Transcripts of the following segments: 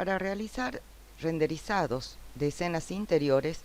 para realizar renderizados de escenas interiores,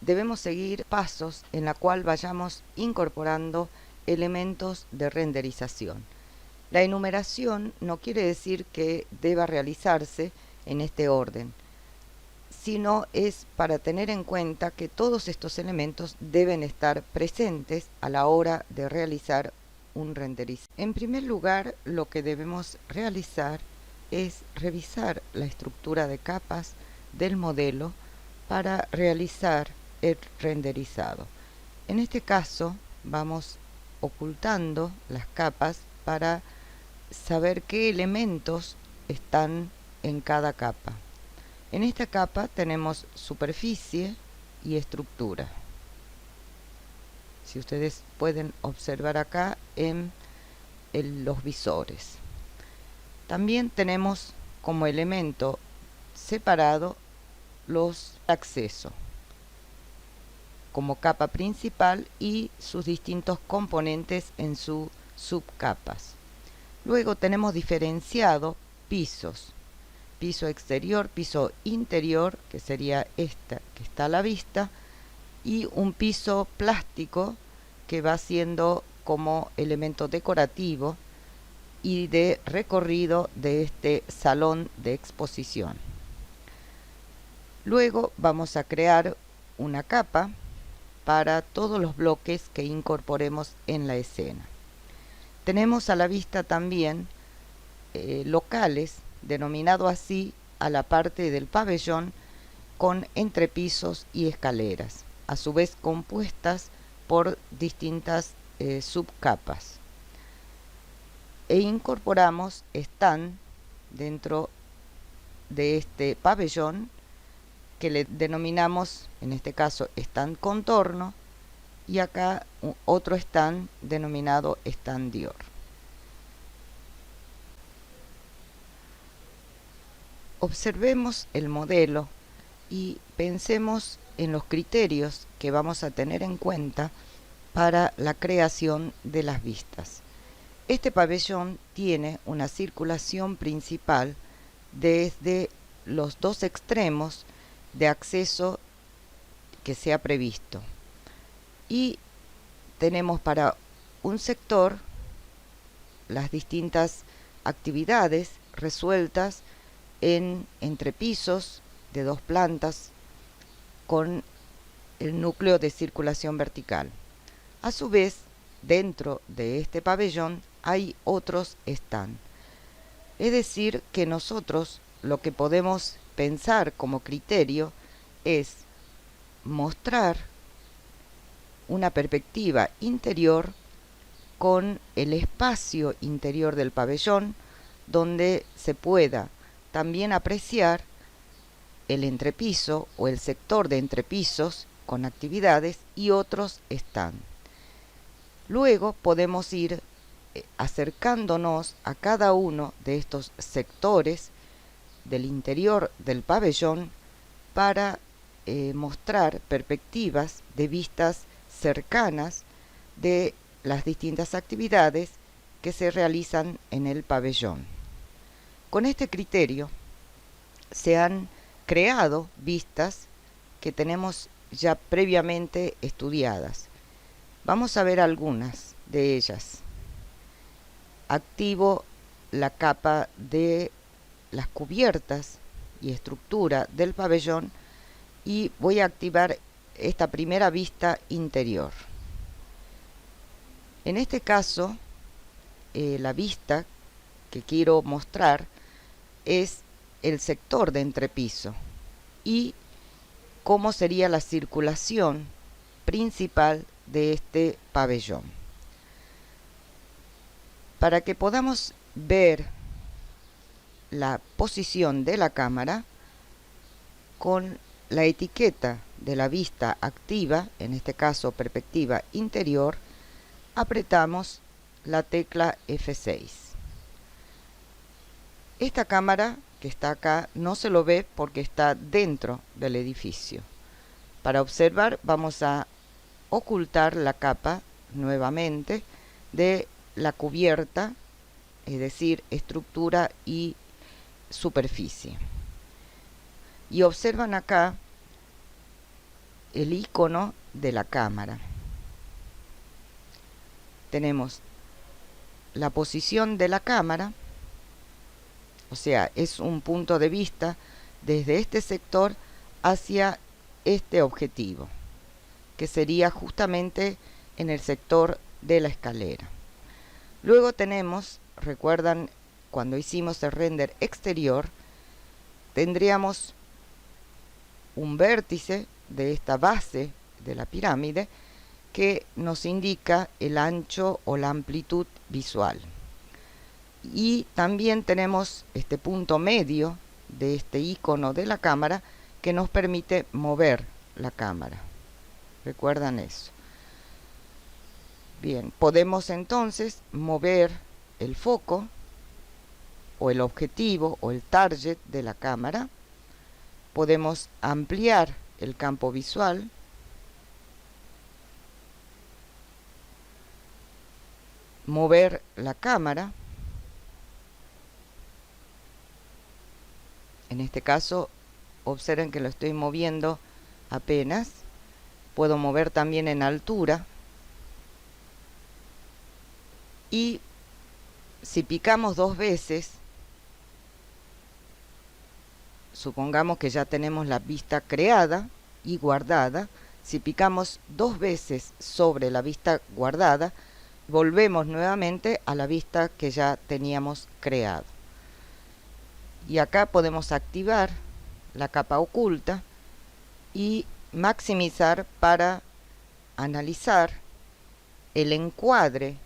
debemos seguir pasos en la cual vayamos incorporando elementos de renderización. La enumeración no quiere decir que deba realizarse en este orden, sino es para tener en cuenta que todos estos elementos deben estar presentes a la hora de realizar un renderizado. En primer lugar, lo que debemos realizar es revisar la estructura de capas del modelo para realizar el renderizado. En este caso, vamos ocultando las capas para saber qué elementos están en cada capa. En esta capa tenemos superficie y estructura. Si ustedes pueden observar acá en los visores. También tenemos como elemento separado los accesos como capa principal y sus distintos componentes en sus subcapas. Luego tenemos diferenciado pisos, piso exterior, piso interior, que sería esta que está a la vista, y un piso plástico que va siendo como elemento decorativo y de recorrido de este salón de exposición. Luego vamos a crear una capa para todos los bloques que incorporemos en la escena. Tenemos a la vista también locales, denominado así a la parte del pabellón, con entrepisos y escaleras, a su vez compuestas por distintas subcapas. E incorporamos stand dentro de este pabellón que le denominamos, en este caso, stand contorno, y acá otro stand denominado stand Dior. Observemos el modelo y pensemos en los criterios que vamos a tener en cuenta para la creación de las vistas. Este pabellón tiene una circulación principal desde los dos extremos de acceso que se ha previsto. Y tenemos para un sector las distintas actividades resueltas en entrepisos de 2 plantas con el núcleo de circulación vertical. A su vez, dentro de este pabellón hay otros stand. Es decir, que nosotros lo que podemos pensar como criterio es mostrar una perspectiva interior con el espacio interior del pabellón, donde se pueda también apreciar el entrepiso o el sector de entrepisos con actividades y otros stand. Luego podemos ir acercándonos a cada uno de estos sectores del interior del pabellón para mostrar perspectivas de vistas cercanas de las distintas actividades que se realizan en el pabellón. Con este criterio se han creado vistas que tenemos ya previamente estudiadas. Vamos a ver algunas de ellas. Activo la capa de las cubiertas y estructura del pabellón y voy a activar esta primera vista interior. En este caso, la vista que quiero mostrar es el sector de entrepiso y cómo sería la circulación principal de este pabellón. Para que podamos ver la posición de la cámara, con la etiqueta de la vista activa, en este caso perspectiva interior, apretamos la tecla F6. Esta cámara que está acá no se lo ve porque está dentro del edificio. Para observar vamos a ocultar la capa nuevamente de la cubierta, es decir, estructura y superficie. Y observan acá el icono de la cámara. Tenemos la posición de la cámara, o sea, es un punto de vista desde este sector hacia este objetivo, que sería justamente en el sector de la escalera. Luego tenemos, recuerdan cuando hicimos el render exterior, tendríamos un vértice de esta base de la pirámide que nos indica el ancho o la amplitud visual. Y también tenemos este punto medio de este icono de la cámara que nos permite mover la cámara. ¿Recuerdan eso? Bien, podemos entonces mover el foco o el objetivo o el target de la cámara. Podemos ampliar el campo visual. Mover la cámara. En este caso, observen que lo estoy moviendo apenas. Puedo mover también en altura. Y si picamos 2 veces, supongamos que ya tenemos la vista creada y guardada. Si picamos 2 veces sobre la vista guardada, volvemos nuevamente a la vista que ya teníamos creado. Y acá podemos activar la capa oculta y maximizar para analizar el encuadre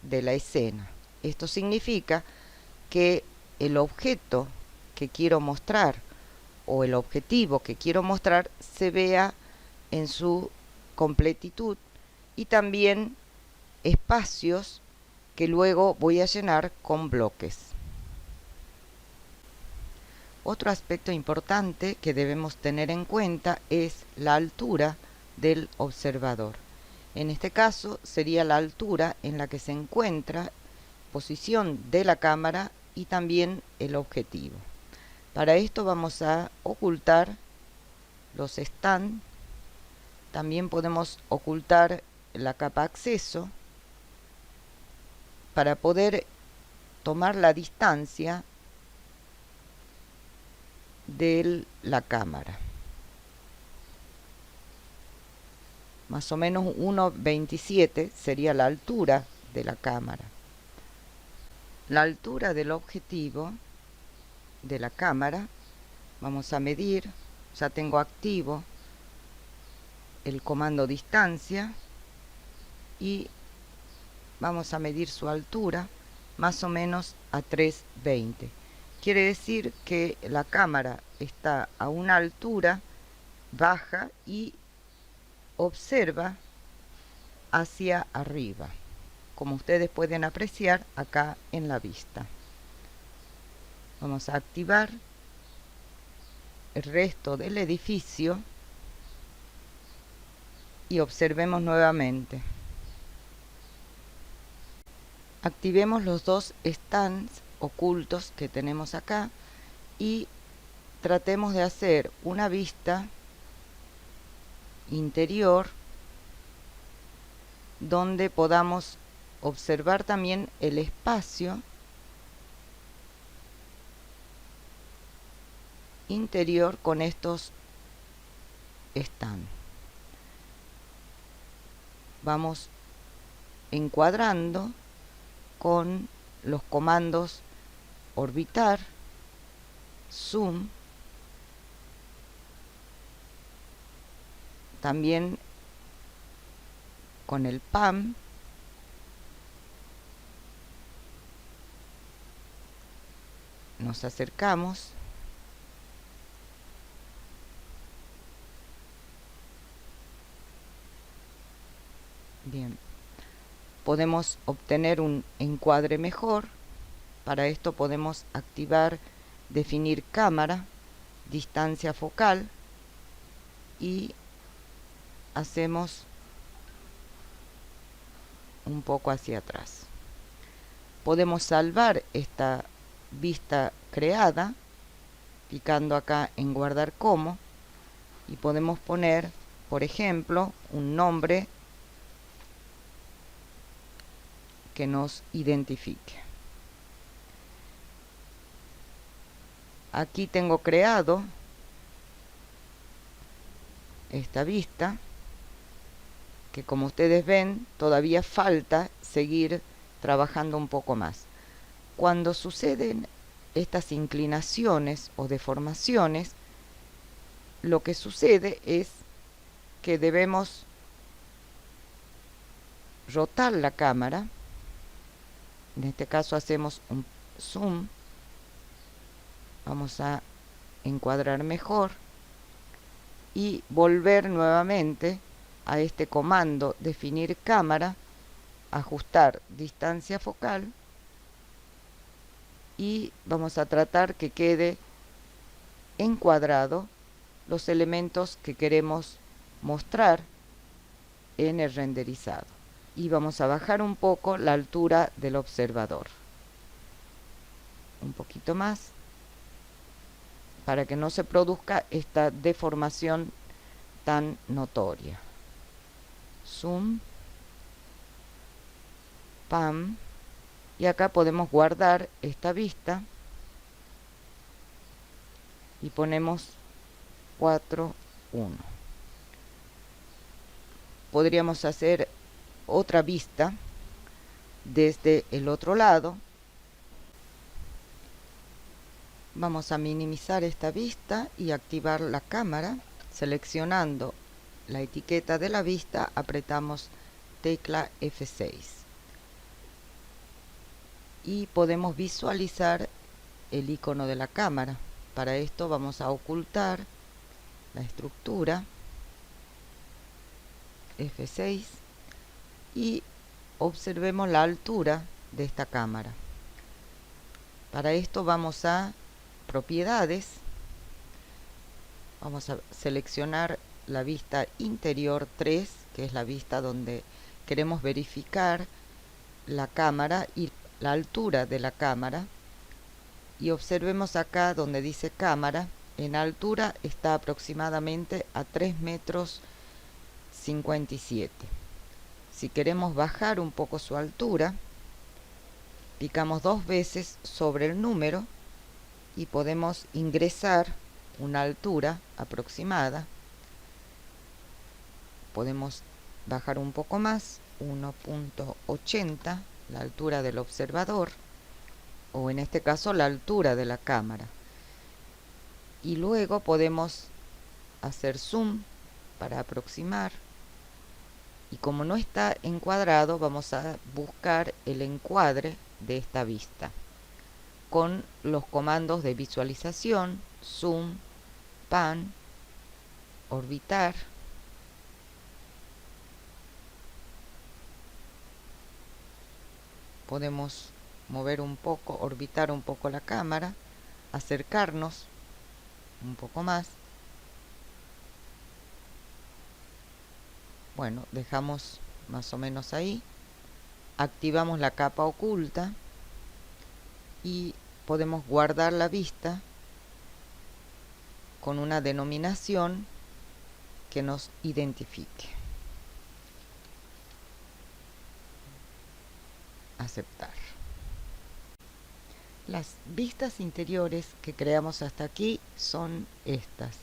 de la escena. Esto significa que el objeto que quiero mostrar o el objetivo que quiero mostrar se vea en su completitud y también espacios que luego voy a llenar con bloques. Otro aspecto importante que debemos tener en cuenta es la altura del observador. En este caso sería la altura en la que se encuentra posición de la cámara y también el objetivo. Para esto vamos a ocultar los stands. También podemos ocultar la capa acceso para poder tomar la distancia de la cámara. Más o menos 1,27 sería la altura de la cámara. La altura del objetivo de la cámara, vamos a medir, ya tengo activo el comando distancia y vamos a medir su altura más o menos a 3,20. Quiere decir que la cámara está a una altura baja y observa hacia arriba, como ustedes pueden apreciar acá en la vista. Vamos a activar el resto del edificio y observemos nuevamente. Activemos los 2 stands ocultos que tenemos acá y tratemos de hacer una vista interior donde podamos observar también el espacio interior con estos stands. Vamos encuadrando con los comandos orbitar, zoom, también con el PAM, nos acercamos, bien, podemos obtener un encuadre mejor. Para esto podemos activar definir cámara, distancia focal y hacemos un poco hacia atrás. Podemos salvar esta vista creada picando acá en guardar como, y podemos poner, por ejemplo, un nombre que nos identifique. Aquí tengo creado esta vista, que como ustedes ven todavía falta seguir trabajando un poco más. Cuando suceden estas inclinaciones o deformaciones, lo que sucede es que debemos rotar la cámara. En este caso hacemos un zoom, vamos a encuadrar mejor y volver nuevamente a este comando definir cámara, ajustar distancia focal, y vamos a tratar que quede encuadrado los elementos que queremos mostrar en el renderizado, y vamos a bajar un poco la altura del observador, un poquito más, para que no se produzca esta deformación tan notoria. Zoom, pam, y acá podemos guardar esta vista y ponemos 4:1. Podríamos hacer otra vista desde el otro lado. Vamos a minimizar esta vista y activar la cámara. Seleccionando la etiqueta de la vista, apretamos tecla F6 y podemos visualizar el icono de la cámara. Para esto vamos a ocultar la estructura, F6, y observemos la altura de esta cámara. Para esto vamos a propiedades, vamos a seleccionar la vista interior 3, que es la vista donde queremos verificar la cámara y la altura de la cámara, y observemos acá donde dice cámara, en altura está aproximadamente a 3,57 m. Si queremos bajar un poco su altura, picamos 2 veces sobre el número y podemos ingresar una altura aproximada. Podemos bajar un poco más, 1,80, la altura del observador, o en este caso la altura de la cámara. Y luego podemos hacer zoom para aproximar, y como no está encuadrado, vamos a buscar el encuadre de esta vista con los comandos de visualización, zoom, pan, orbitar. Podemos mover un poco, orbitar un poco la cámara, acercarnos un poco más. Bueno, dejamos más o menos ahí. Activamos la capa oculta y podemos guardar la vista con una denominación que nos identifique. Aceptar. Las vistas interiores que creamos hasta aquí son estas.